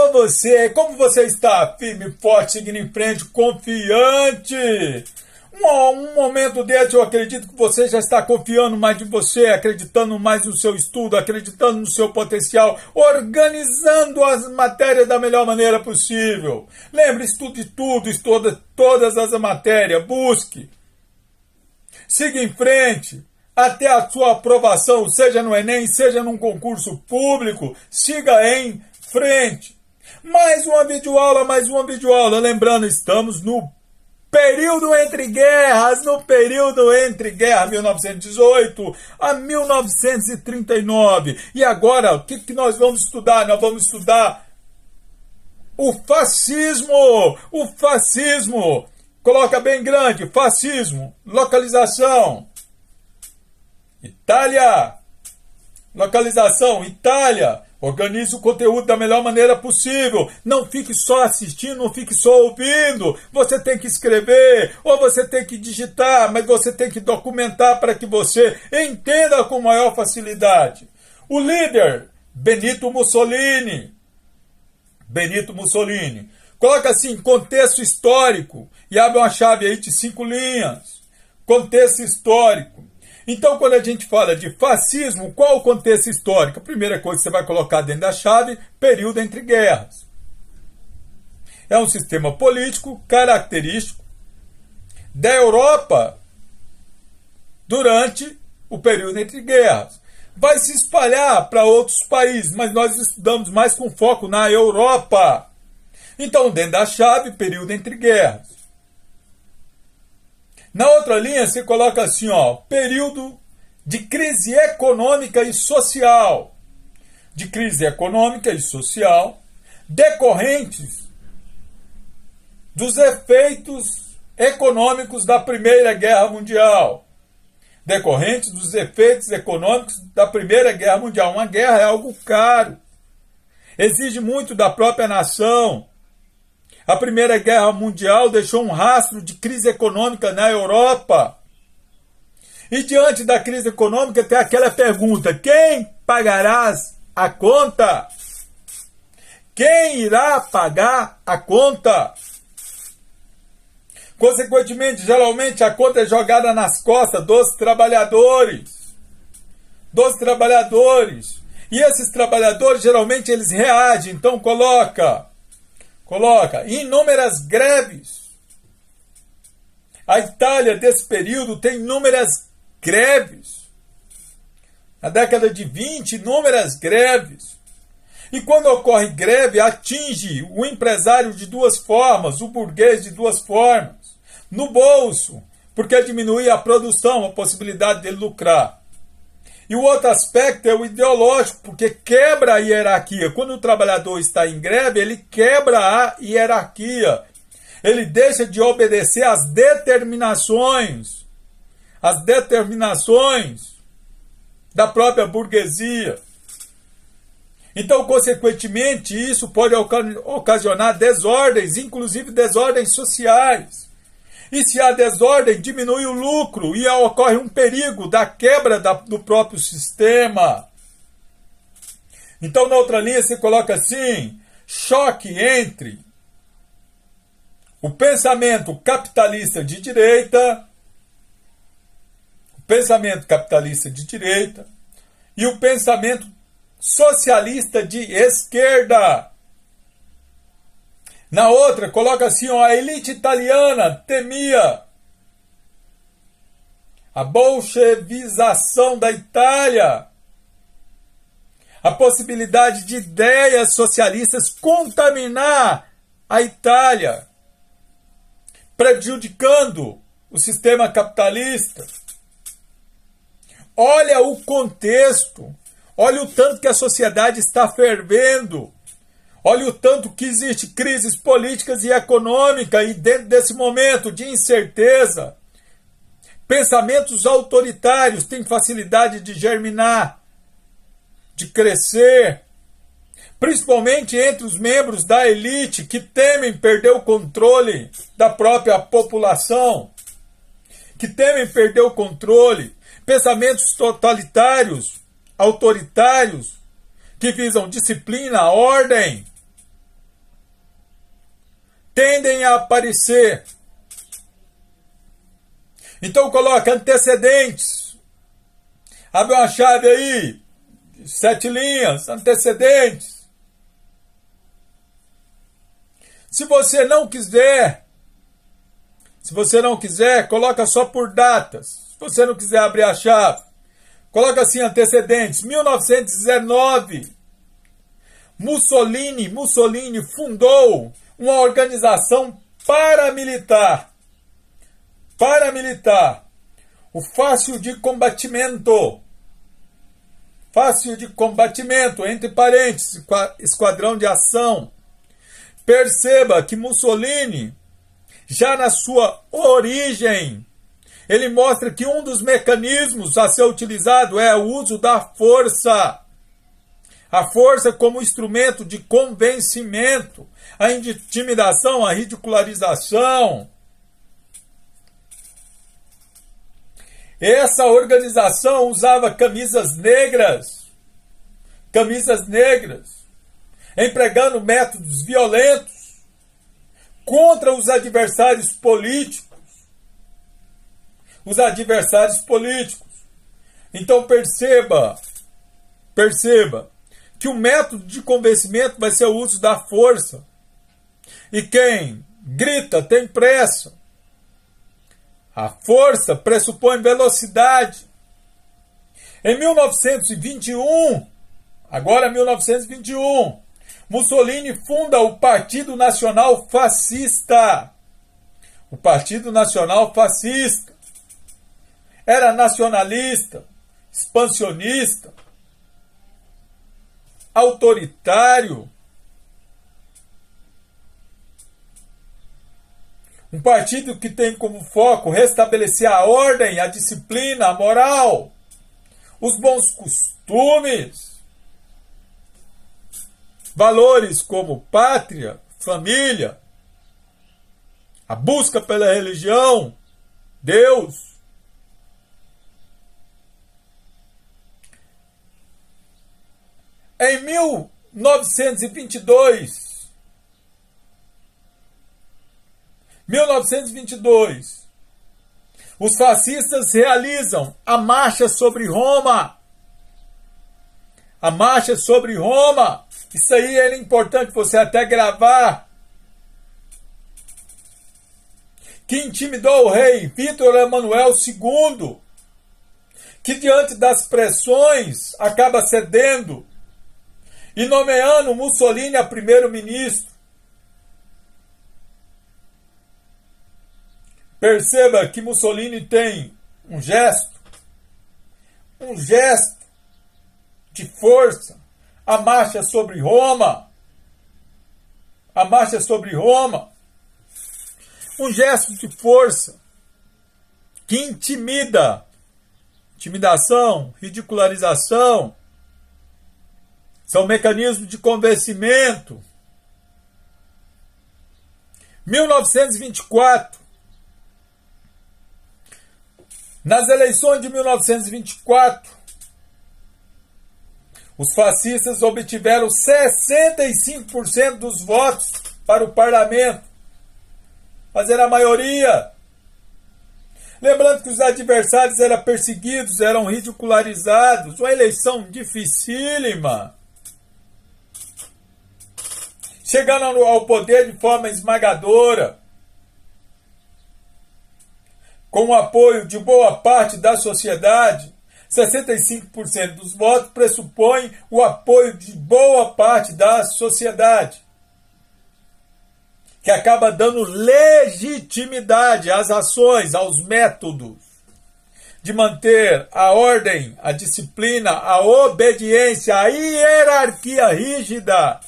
Alô você, como você está? Firme, forte, seguindo em frente, confiante. Um momento desse eu acredito que você já está confiando mais em você, acreditando mais no seu estudo, acreditando no seu potencial, organizando as matérias da melhor maneira possível. Lembre, estude tudo, estude todas as matérias, busque. Siga em frente. Até a sua aprovação, seja no Enem, seja num concurso público, siga em frente. Mais uma videoaula. Lembrando, estamos no período entre guerras, 1918 a 1939. E agora, o que nós vamos estudar? Nós vamos estudar o fascismo. Coloca bem grande, fascismo, localização. Itália. Localização, Itália. Organize o conteúdo da melhor maneira possível. Não fique só assistindo, não fique só ouvindo. Você tem que escrever, ou você tem que digitar, mas você tem que documentar para que você entenda com maior facilidade. O líder, Benito Mussolini. Coloca assim, contexto histórico, e abre uma chave aí de 5 linhas. Contexto histórico. Então, quando a gente fala de fascismo, qual o contexto histórico? A primeira coisa que você vai colocar dentro da chave, período entre guerras. É um sistema político característico da Europa durante o período entre guerras. Vai se espalhar para outros países, mas nós estudamos mais com foco na Europa. Então, dentro da chave, período entre guerras. Na outra linha, você coloca assim, período de crise econômica e social. De crise econômica e social decorrentes dos efeitos econômicos da Primeira Guerra Mundial. Decorrentes dos efeitos econômicos da Primeira Guerra Mundial. Uma guerra é algo caro. Exige muito da própria nação. A Primeira Guerra Mundial deixou um rastro de crise econômica na Europa. E diante da crise econômica tem aquela pergunta: quem pagará a conta? Quem irá pagar a conta? Consequentemente, geralmente a conta é jogada nas costas dos trabalhadores. E esses trabalhadores, geralmente, eles reagem. Então, coloca inúmeras greves. A Itália, desse período, tem inúmeras greves. Na década de 20, inúmeras greves. E quando ocorre greve, atinge o empresário de duas formas, o burguês de duas formas. No bolso, porque diminui a produção, a possibilidade dele lucrar. E o outro aspecto é o ideológico, porque quebra a hierarquia. Quando o trabalhador está em greve, ele quebra a hierarquia. Ele deixa de obedecer às determinações da própria burguesia. Então, consequentemente, isso pode ocasionar desordens, inclusive desordens sociais. E se há desordem, diminui o lucro e ocorre um perigo da quebra do próprio sistema. Então, na outra linha, você coloca assim: choque entre o pensamento capitalista de direita, e o pensamento socialista de esquerda. Na outra, coloca assim, a elite italiana temia a bolchevização da Itália, a possibilidade de ideias socialistas contaminar a Itália, prejudicando o sistema capitalista. Olha o contexto, olha o tanto que a sociedade está fervendo. Olha o tanto que existe crises políticas e econômicas, e dentro desse momento de incerteza, pensamentos autoritários têm facilidade de germinar, de crescer, principalmente entre os membros da elite que temem perder o controle da própria população, pensamentos totalitários, autoritários, que visam disciplina, ordem, tendem a aparecer. Então coloca antecedentes. Abre uma chave aí, 7 linhas, antecedentes. Se você não quiser, coloca só por datas. Se você não quiser abrir a chave, coloca assim, antecedentes. 1919, Mussolini fundou uma organização paramilitar, o Fácil de Combatimento, entre parênteses, Esquadrão de Ação. Perceba que Mussolini, já na sua origem, ele mostra que um dos mecanismos a ser utilizado é o uso da força. A força como instrumento de convencimento, a intimidação, a ridicularização. Essa organização usava camisas negras, empregando métodos violentos contra os adversários políticos. Então perceba que o método de convencimento vai ser o uso da força. E quem grita tem pressa. A força pressupõe velocidade. Em 1921, Mussolini funda o Partido Nacional Fascista. Era nacionalista, expansionista, autoritário. Um partido que tem como foco restabelecer a ordem, a disciplina, a moral, os bons costumes, valores como pátria, família, a busca pela religião, Deus. Em 1922, os fascistas realizam a Marcha sobre Roma. Isso aí era importante você até gravar. Que intimidou o rei Vítor Emanuel II, que diante das pressões acaba cedendo e nomeando Mussolini a primeiro-ministro. Perceba que Mussolini tem um gesto de força, a marcha sobre Roma, um gesto de força que intimidação, ridicularização, são mecanismos de convencimento. 1924, nas eleições de 1924, os fascistas obtiveram 65% dos votos para o parlamento, fazendo a maioria. Lembrando que os adversários eram perseguidos, eram ridicularizados, uma eleição dificílima. Chegando ao poder de forma esmagadora, com o apoio de boa parte da sociedade. 65% dos votos pressupõem o apoio de boa parte da sociedade, que acaba dando legitimidade às ações, aos métodos de manter a ordem, a disciplina, a obediência, a hierarquia rígida.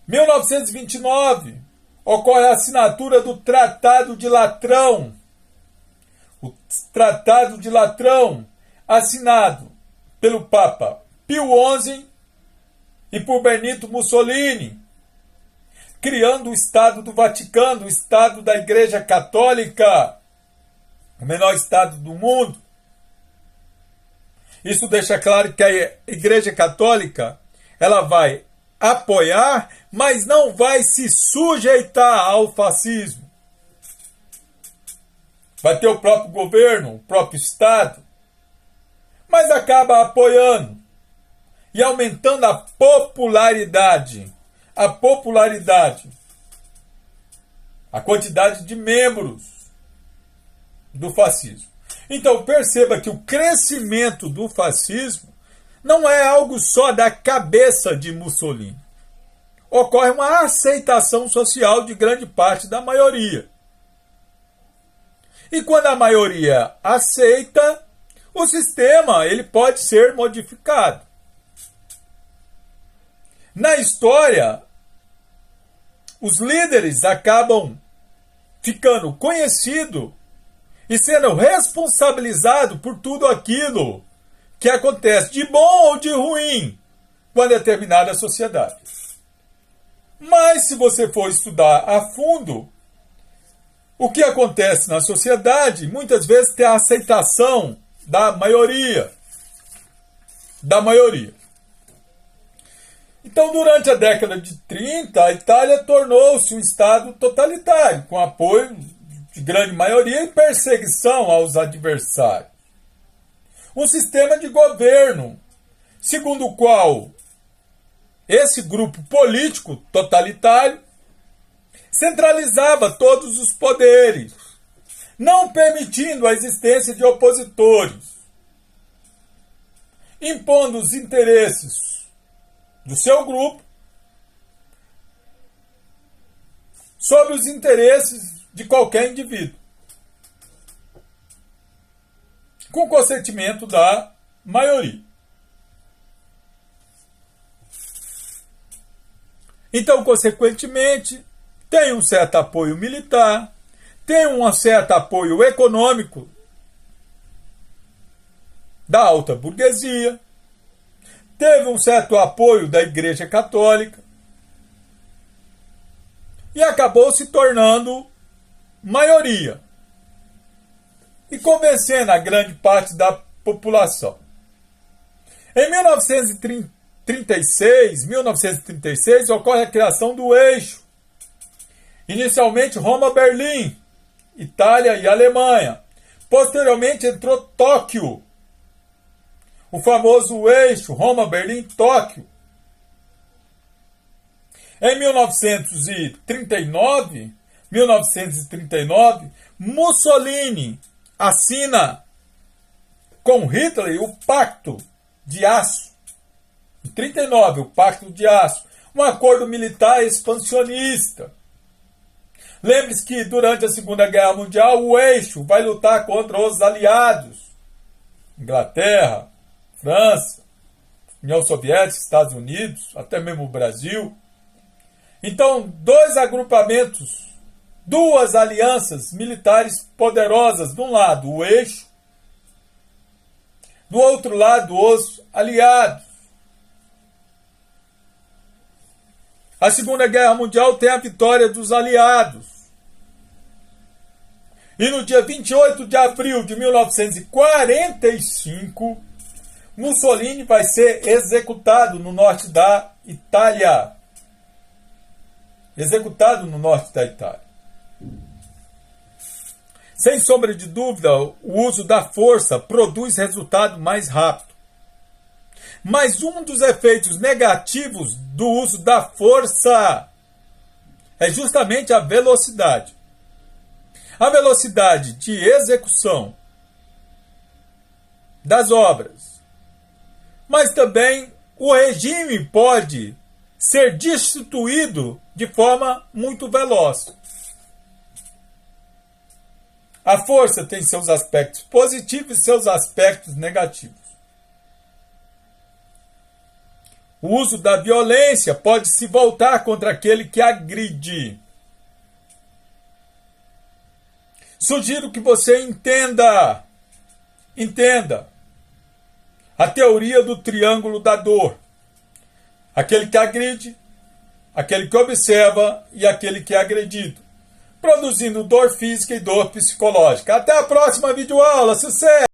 1929, ocorre a assinatura do Tratado de Latrão. O Tratado de Latrão, assinado pelo Papa Pio XI e por Benito Mussolini, criando o Estado do Vaticano, o Estado da Igreja Católica, o menor Estado do mundo. Isso deixa claro que a Igreja Católica ela vai apoiar, mas não vai se sujeitar ao fascismo. Vai ter o próprio governo, o próprio Estado, mas acaba apoiando e aumentando a popularidade. A quantidade de membros do fascismo. Então perceba que o crescimento do fascismo não é algo só da cabeça de Mussolini. Ocorre uma aceitação social de grande parte da maioria. E quando a maioria aceita, o sistema ele pode ser modificado. Na história, os líderes acabam ficando conhecidos e sendo responsabilizados por tudo aquilo que acontece, de bom ou de ruim, com a determinada sociedade. Mas se você for estudar a fundo, o que acontece na sociedade, muitas vezes tem a aceitação da maioria. Então, durante a década de 30, a Itália tornou-se um Estado totalitário, com apoio de grande maioria e perseguição aos adversários. Um sistema de governo, segundo o qual esse grupo político totalitário centralizava todos os poderes, não permitindo a existência de opositores, impondo os interesses do seu grupo sobre os interesses de qualquer indivíduo, com consentimento da maioria. Então, consequentemente, tem um certo apoio militar, tem um certo apoio econômico da alta burguesia, teve um certo apoio da Igreja Católica e acabou se tornando maioria e convencendo a grande parte da população. Em 1936 ocorre a criação do eixo. Inicialmente Roma-Berlim, Itália e Alemanha. Posteriormente entrou Tóquio, o famoso eixo Roma-Berlim-Tóquio. Em 1939, Mussolini assina com Hitler o Pacto de Aço. Em 1939, o Pacto de Aço, um acordo militar expansionista. Lembre-se que durante a Segunda Guerra Mundial o eixo vai lutar contra os aliados. Inglaterra, França, União Soviética, Estados Unidos, até mesmo o Brasil. Então, dois agrupamentos, duas alianças militares poderosas. De um lado, o eixo. Do outro lado, os aliados. A Segunda Guerra Mundial tem a vitória dos aliados. E no dia 28 de abril de 1945, Mussolini vai ser executado no norte da Itália. Sem sombra de dúvida, o uso da força produz resultado mais rápido. Mas um dos efeitos negativos do uso da força é justamente a velocidade. A velocidade de execução das obras. Mas também o regime pode ser destituído de forma muito veloz. A força tem seus aspectos positivos e seus aspectos negativos. O uso da violência pode se voltar contra aquele que agride. Sugiro que você entenda a teoria do triângulo da dor. Aquele que agride, aquele que observa e aquele que é agredido, produzindo dor física e dor psicológica. Até a próxima videoaula. Sucesso!